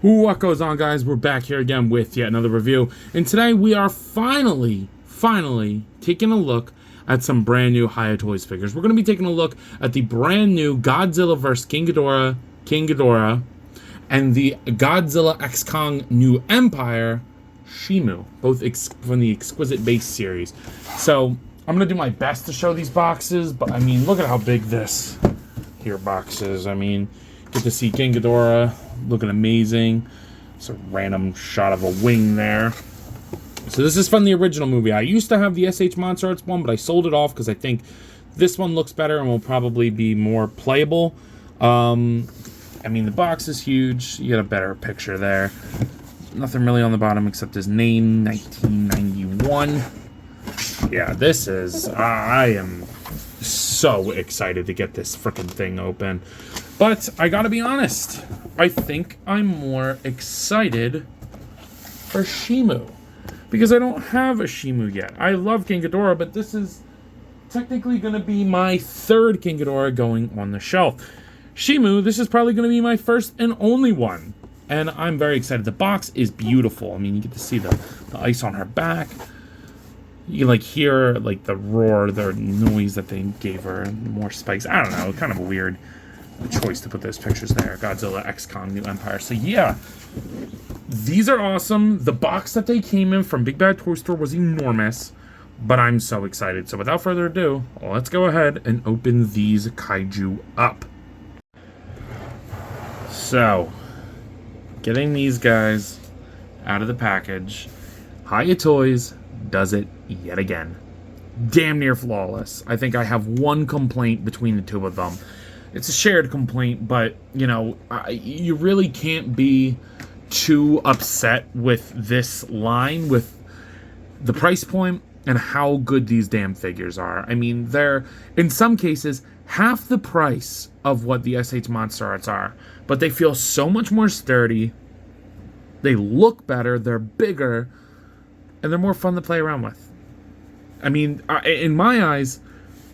What goes on, guys? We're back here again with yet another review, and today we are finally taking a look at some brand new Hiya Toys figures. We're going to be taking a look at the brand new Godzilla vs. King Gidorah, and the Godzilla X Kong New Empire, Shimo, both from the Exquisite Base series. So I'm going to do my best to show these boxes, but I mean, look at how big this here box is. I mean, get to see King Gidorah looking amazing. It's a random shot of a wing there. So this is from the original movie. I used to have the Sh Monsterarts one, but I sold it off because I think this one looks better and will probably be more playable. I mean, the box is huge. You get a better picture there. Nothing really on the bottom except his name, 1991. Yeah, this is... I am so excited to get this freaking thing open. But I gotta be honest, I think I'm more excited for Shimo, because I don't have a Shimo yet. I love King Gidorah, but this is technically gonna be my third King Gidorah going on the shelf. Shimo, this is probably gonna be my first and only one, and I'm very excited. The box is beautiful. I mean, you get to see the ice on her back. You like hear like the roar, the noise that they gave her, and more spikes. I don't know, kind of a weird choice to put those pictures there. Godzilla X Kong New Empire. So yeah, these are awesome. The box that they came in from Big Bad Toy Store was enormous, but I'm so excited. So without further ado, let's go ahead and open these kaiju up. So, getting these guys out of the package, Hiya Toys does it yet again. Damn near flawless. I think I have one complaint between the two of them. It's a shared complaint, but, you know, you really can't be too upset with this line, with the price point and how good these damn figures are. I mean, they're, in some cases, half the price of what the Sh Monsterarts are, but they feel so much more sturdy, they look better, they're bigger, and they're more fun to play around with. I mean, in my eyes,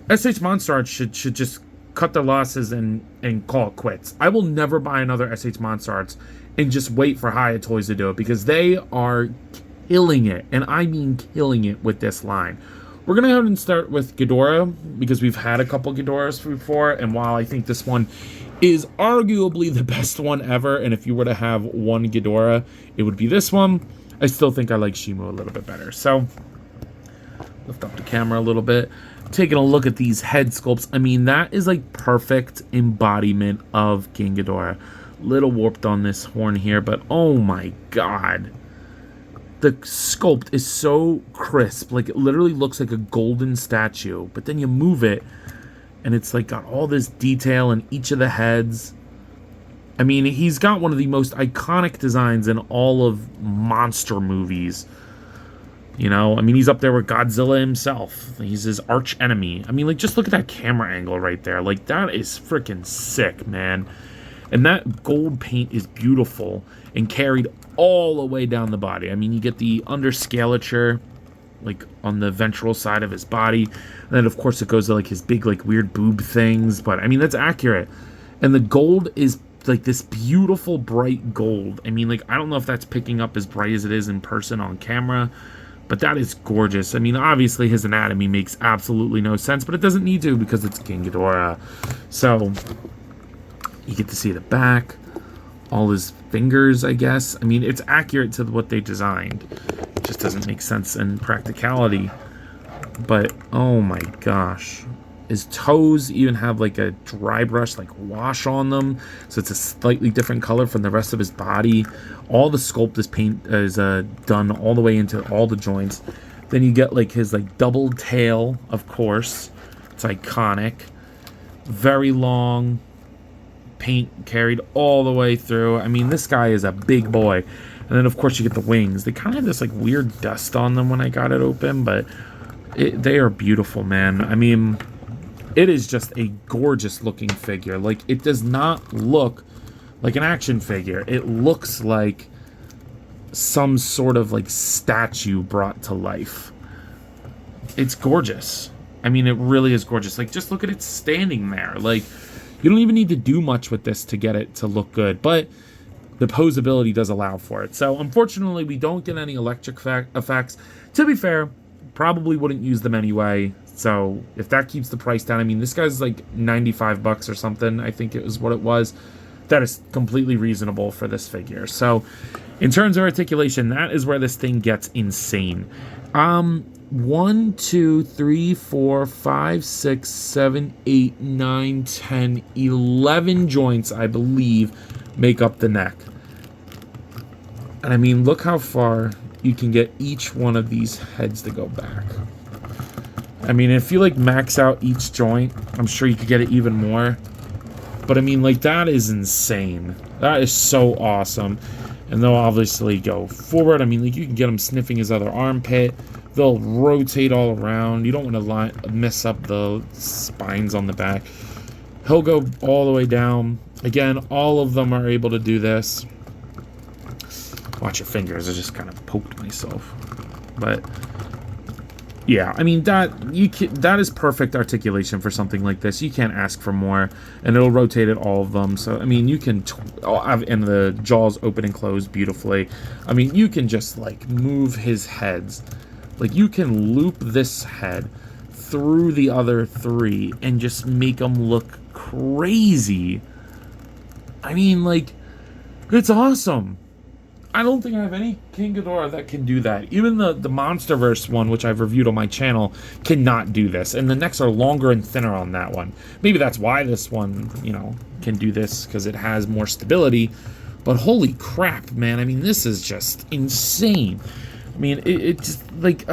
Sh Monsterarts should just cut their losses and call it quits. I will never buy another Sh Monsterarts and just wait for Hiya Toys to do it, because they are killing it, and I mean killing it with this line. We're gonna go ahead and start with Gidorah, because we've had a couple Gidorahs before, and while I think this one is arguably the best one ever, and if you were to have one Gidorah, it would be this one, I still think I like Shimo a little bit better. So, lift up the camera a little bit. Taking a look at these head sculpts, I mean, that is like perfect embodiment of King Gidorah. Little warped on this horn here, but oh my god. The sculpt is so crisp, like it literally looks like a golden statue, but then you move it, and it's like got all this detail in each of the heads. I mean, he's got one of the most iconic designs in all of monster movies. You know, I mean, he's up there with Godzilla himself. He's his arch enemy. I mean, like, just look at that camera angle right there. Like, that is freaking sick, man. And that gold paint is beautiful and carried all the way down the body. I mean, you get the underscalature, like, on the ventral side of his body. And then, of course, it goes to, like, his big, like, weird boob things. But, I mean, that's accurate. And the gold is like this beautiful, bright gold. I mean, like, I don't know if that's picking up as bright as it is in person on camera, but that is gorgeous. I mean, obviously his anatomy makes absolutely no sense, but it doesn't need to because it's King Gidorah. So, you get to see the back, all his fingers, I guess. I mean, it's accurate to what they designed. It just doesn't make sense in practicality. But, oh my gosh. His toes even have like a dry brush, like wash on them, so it's a slightly different color from the rest of his body. All the sculpt is done all the way into all the joints. Then you get like his like double tail, of course. It's iconic. Very long paint carried all the way through. I mean, this guy is a big boy. And then of course you get the wings. They kind of have this like weird dust on them when I got it open, but they are beautiful, man. I mean, it is just a gorgeous looking figure. Like, it does not look like an action figure. It looks like some sort of like statue brought to life. It's gorgeous. I mean, it really is gorgeous. Like, just look at it standing there. Like, you don't even need to do much with this to get it to look good. But the posability does allow for it. So unfortunately, we don't get any electric effects. To be fair, probably wouldn't use them anyway. So if that keeps the price down, I mean, this guy's like 95 bucks or something. I think it was what it was. That is completely reasonable for this figure. So in terms of articulation, that is where this thing gets insane. 1, 2, 3, 4, 5, 6, 7, 8, 9, 10, 11 joints, I believe, make up the neck. And I mean, look how far you can get each one of these heads to go back. I mean, if you like max out each joint, I'm sure you could get it even more. But I mean, like, that is insane. That is so awesome. And they'll obviously go forward. I mean, like, you can get them sniffing his other armpit. They'll rotate all around. You don't want to mess up the spines on the back. He'll go all the way down. Again, all of them are able to do this. Watch your fingers. I just kind of poked myself. But yeah, I mean, that is perfect articulation for something like this. You can't ask for more, and it'll rotate it all of them. So I mean, you can and the jaws open and close beautifully. I mean, you can just like move his heads. Like, you can loop this head through the other three and just make them look crazy. I mean, like, it's awesome. I don't think I have any King Ghidorah that can do that. Even the Monsterverse one, which I've reviewed on my channel, cannot do this. And the necks are longer and thinner on that one. Maybe that's why this one, you know, can do this, because it has more stability. But holy crap, man. I mean, this is just insane. I mean, it's like,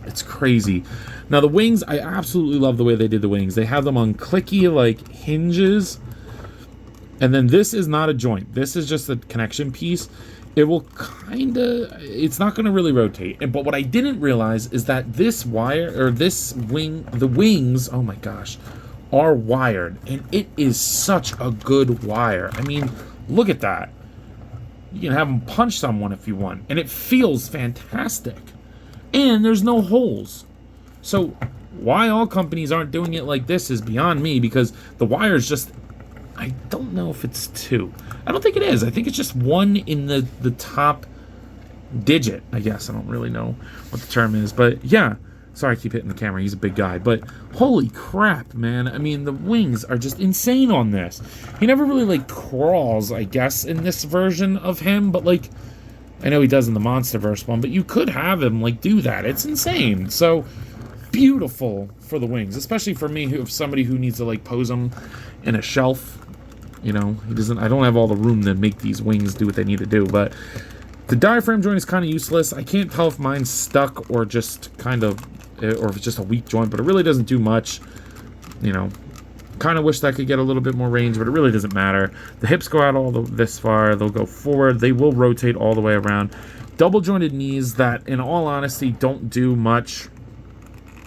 it's crazy. Now, the wings, I absolutely love the way they did the wings. They have them on clicky, like, hinges. And then this is not a joint. This is just a connection piece. It will kind of, it's not going to really rotate. But what I didn't realize is that this wire, or this wing, the wings, oh my gosh, are wired. And it is such a good wire. I mean, look at that. You can have them punch someone if you want. And it feels fantastic. And there's no holes. So why all companies aren't doing it like this is beyond me, because the wire's just, I don't know if it's two. I don't think it is. I think it's just one in the top digit, I guess. I don't really know what the term is. But yeah. Sorry I keep hitting the camera. He's a big guy. But holy crap, man. I mean, the wings are just insane on this. He never really, like, crawls, I guess, in this version of him. But, like, I know he does in the Monsterverse one. But you could have him, like, do that. It's insane. So, beautiful for the wings. Especially for me, if somebody who needs to, like, pose them in a shelf. You know, I don't have all the room to make these wings do what they need to do. But the diaphragm joint is kind of useless. I can't tell if mine's stuck or just kind of, or if it's just a weak joint, but it really doesn't do much. You know, kind of wish that could get a little bit more range, but it really doesn't matter. The hips go out this far. They'll go forward. They will rotate all the way around. Double jointed knees that, in all honesty, don't do much.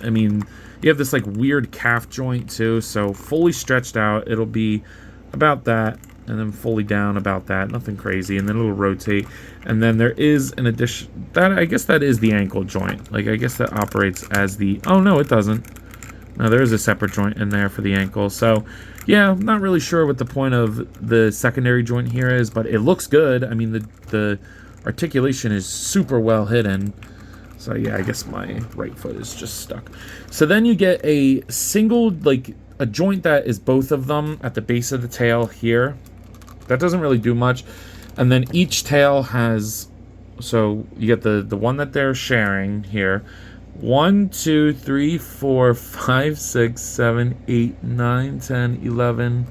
I mean, you have this like weird calf joint too, so fully stretched out, it'll be about that, and then fully down about that, nothing crazy, and then it'll rotate. And then there is an addition, that I guess that is the ankle joint. Like, I guess that operates as the, oh no, it doesn't. No, there is a separate joint in there for the ankle. So yeah, I'm not really sure what the point of the secondary joint here is, but it looks good. I mean, the articulation is super well hidden. So yeah, I guess my right foot is just stuck. So then you get a single, like, a joint that is both of them at the base of the tail here. That doesn't really do much. And then each tail has, so you get the one that they're sharing here. 1, 2, 3, 4, 5, 6, 7, 8, 9, 10, 11,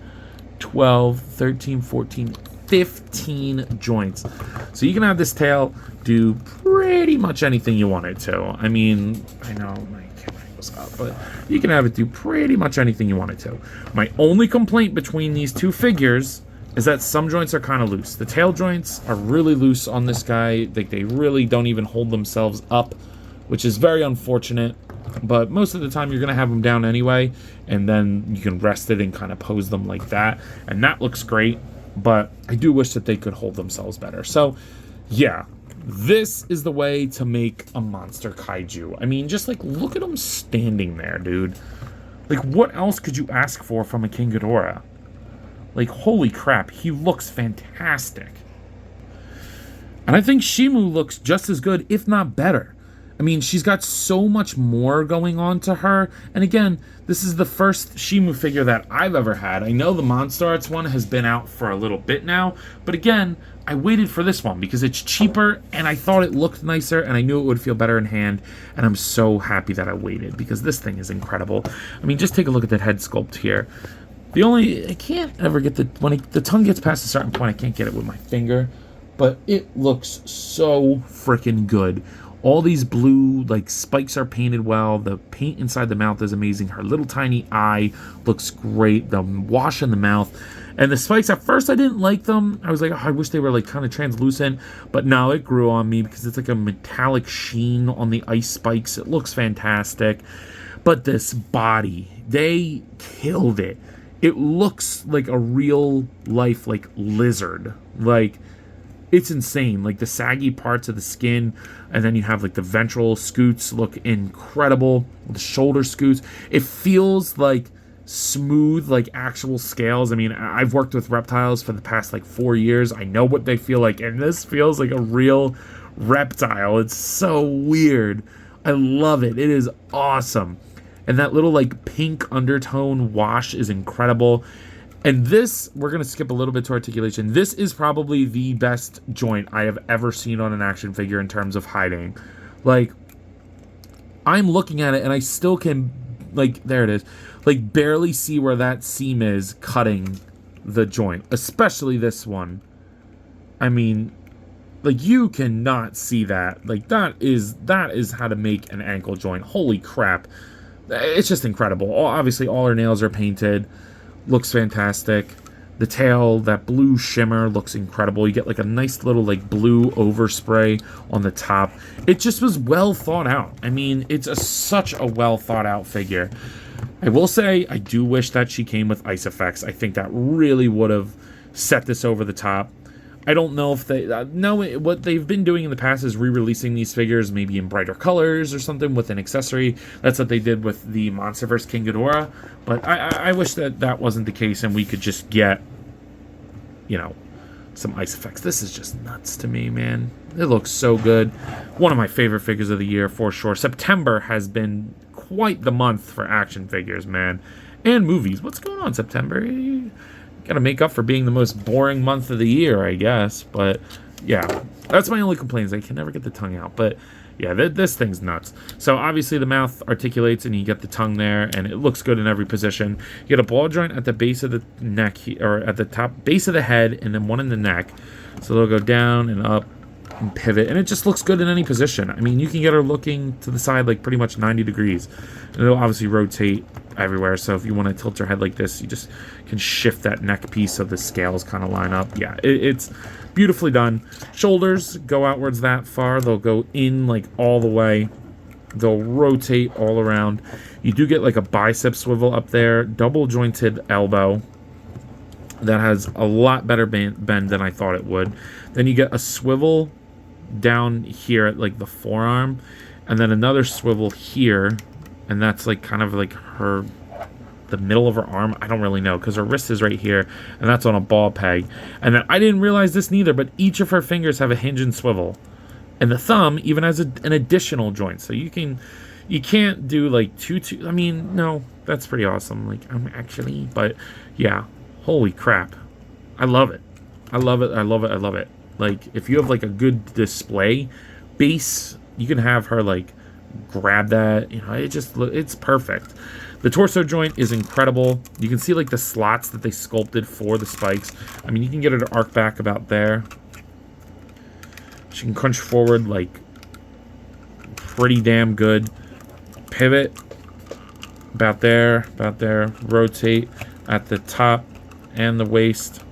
12, 13, 14, 15 joints. So you can have this tail do pretty much anything you want it to. I mean, I know my camera goes up, but you can have it do pretty much anything you want it to. My only complaint between these two figures is that some joints are kind of loose. The tail joints are really loose on this guy. Like, they really don't even hold themselves up, which is very unfortunate. But most of the time you're going to have them down anyway, and then you can rest it and kind of pose them like that, and that looks great. But I do wish that they could hold themselves better. So yeah, this is the way to make a monster kaiju. I mean, just like, look at him standing there, dude. Like, what else could you ask for from a King Ghidorah? Like, holy crap, he looks fantastic. And I think Shimo looks just as good, if not better. I mean, she's got so much more going on to her. And again, this is the first Shimo figure that I've ever had. I know the Monsterarts one has been out for a little bit now. But again, I waited for this one because it's cheaper and I thought it looked nicer and I knew it would feel better in hand. And I'm so happy that I waited because this thing is incredible. I mean, just take a look at that head sculpt here. I can't ever get when the tongue gets past a certain point, I can't get it with my finger. But it looks so freaking good. All these blue, like, spikes are painted well. The paint inside the mouth is amazing. Her little tiny eye looks great. The wash in the mouth. And the spikes, at first I didn't like them. I was like, oh, I wish they were, like, kind of translucent. But now it grew on me because it's like a metallic sheen on the ice spikes. It looks fantastic. But this body, they killed it. It looks like a real life, like, lizard. Like, it's insane. Like, the saggy parts of the skin, and then you have, like, the ventral scoots look incredible. The shoulder scoots. It feels like smooth, like, actual scales. I mean, I've worked with reptiles for the past, like, 4 years. I know what they feel like, and this feels like a real reptile. It's so weird. I love it. It is awesome. And that little, like, pink undertone wash is incredible. And this, we're going to skip a little bit to articulation. This is probably the best joint I have ever seen on an action figure in terms of hiding. Like, I'm looking at it and I still can, like, there it is, like, barely see where that seam is cutting the joint. Especially this one. I mean, like, you cannot see that. Like, that is how to make an ankle joint. Holy crap. It's just incredible. Obviously, all her nails are painted. Looks fantastic. The tail, that blue shimmer, looks incredible. You get like a nice little like blue overspray on the top. It just was well thought out. I mean, it's such a well thought out figure. I will say, I do wish that she came with ice effects. I think that really would have set this over the top. I don't know if they... what they've been doing in the past is re-releasing these figures maybe in brighter colors or something with an accessory. That's what they did with the Monsterverse King Gidorah. But I wish that wasn't the case and we could just get, you know, some ice effects. This is just nuts to me, man. It looks so good. One of my favorite figures of the year, for sure. September has been quite the month for action figures, man. And movies. What's going on, September? Gotta make up for being the most boring month of the year, I guess. But yeah, that's my only complaint is I can never get the tongue out. But yeah, this thing's nuts. So obviously the mouth articulates and you get the tongue there and it looks good in every position. You get a ball joint at the base of the neck, or at the top base of the head, and then one in the neck. So they'll go down and up and pivot, and it just looks good in any position. I mean, you can get her looking to the side like pretty much 90 degrees. And it'll obviously rotate everywhere, so if you want to tilt her head like this, you just can shift that neck piece so the scales kind of line up. Yeah, it's beautifully done. Shoulders go outwards that far. They'll go in like all the way. They'll rotate all around. You do get like a bicep swivel up there. Double jointed elbow that has a lot better bend than I thought it would. Then you get a swivel down here at like the forearm, and then another swivel here, and that's like kind of like the middle of her arm. I don't really know because her wrist is right here, and that's on a ball peg. And then I didn't realize this neither, but each of her fingers have a hinge and swivel, and the thumb even has an additional joint. So you can't do like two. I mean, no, that's pretty awesome. Like, actually, but yeah, holy crap, I love it. I love it. I love it. I love it. Like, if you have like a good display base, you can have her like grab that. You know, it's perfect. The torso joint is incredible. You can see like the slots that they sculpted for the spikes. I mean, you can get her to arc back about there. She can crunch forward like pretty damn good. Pivot about there, rotate at the top and the waist.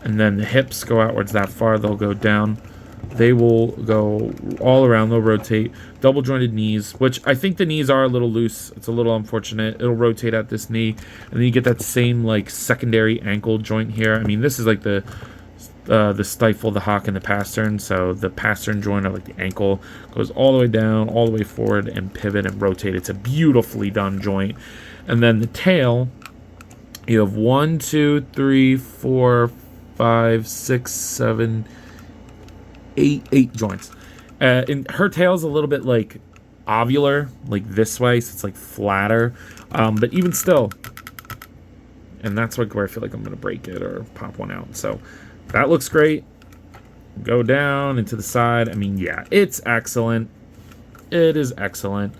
And then the hips go outwards that far. They'll go down. They will go all around. They'll rotate. Double jointed knees, which I think the knees are a little loose. It's a little unfortunate. It'll rotate at this knee. And then you get that same like secondary ankle joint here. I mean, this is like the stifle, the hock, and the pastern. So the pastern joint, or like the ankle, goes all the way down, all the way forward, and pivot and rotate. It's a beautifully done joint. And then the tail, you have 1, 2, 3, 4, 5, 6, 7, 8 joints. And her tail's a little bit like ovular, like this way, so it's like flatter. But even still, and that's where I feel like I'm gonna break it or pop one out. So that looks great. Go down and to the side. I mean, yeah, it's excellent. It is excellent.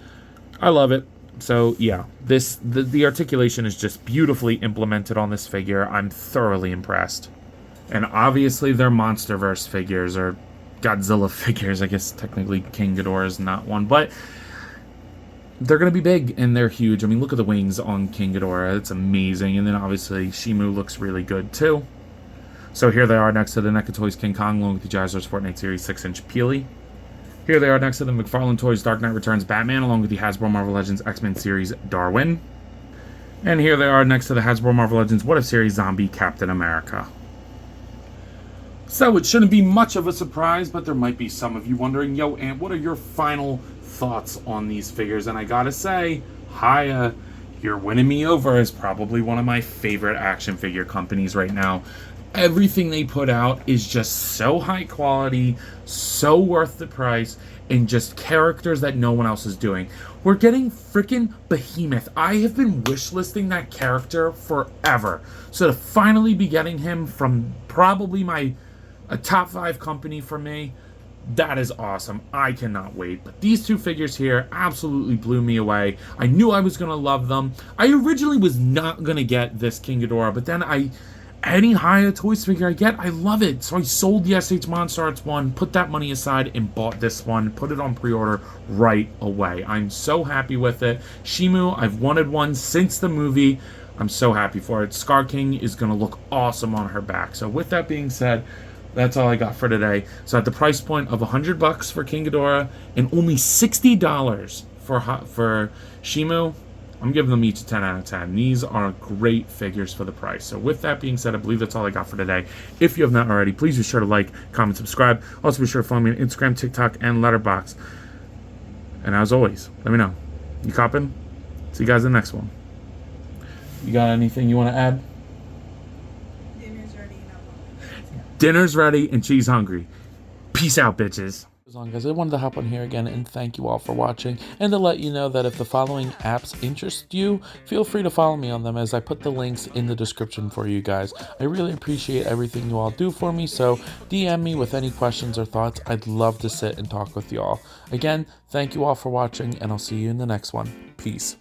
I love it. So yeah, the articulation is just beautifully implemented on this figure. I'm thoroughly impressed. And obviously they're Monsterverse figures, or Godzilla figures. I guess technically King Ghidorah is not one, but they're going to be big and they're huge. I mean, look at the wings on King Ghidorah. It's amazing. And then obviously Shimo looks really good too. So here they are next to the NECA Toys King Kong, along with the Jazzers Fortnite Series 6-inch Peely. Here they are next to the McFarlane Toys Dark Knight Returns Batman, along with the Hasbro Marvel Legends X-Men Series Darwin. And here they are next to the Hasbro Marvel Legends What If Series Zombie Captain America. So it shouldn't be much of a surprise, but there might be some of you wondering, yo, Ant, what are your final thoughts on these figures? And I gotta say, Hiya, you're winning me over as probably one of my favorite action figure companies right now. Everything they put out is just so high quality, so worth the price, and just characters that no one else is doing. We're getting freaking Behemoth. I have been wishlisting that character forever. So to finally be getting him from probably a top 5 company for me, that is awesome. I cannot wait. But these two figures here absolutely blew me away. I knew I was going to love them. I originally was not going to get this King Gidorah, but then any Hiya Toys figure I get, I love it. So I sold the Sh Monsterarts one, put that money aside, and bought this one, put it on pre-order right away. I'm so happy with it. Shimo, I've wanted one since the movie. I'm so happy for it. Scar King is going to look awesome on her back. So with that being said, that's all I got for today. So at the price point of $100 for King Gidorah and only $60 for Shimo, I'm giving them each a 10 out of 10. These are great figures for the price. So with that being said, I believe that's all I got for today. If you have not already, please be sure to like, comment, subscribe. Also be sure to follow me on Instagram, TikTok, and Letterboxd. And as always, let me know. You copping? See you guys in the next one. You got anything you want to add? Dinner's ready and I'm hungry. Dinner's ready and she's hungry. Peace out, bitches. As long as I wanted to hop on here again and thank you all for watching, and to let you know that if the following apps interest you, feel free to follow me on them, as I put the links in the description for you guys. I really appreciate everything you all do for me, so DM me with any questions or thoughts. I'd love to sit and talk with you all. Again, thank you all for watching, and I'll see you in the next one. Peace.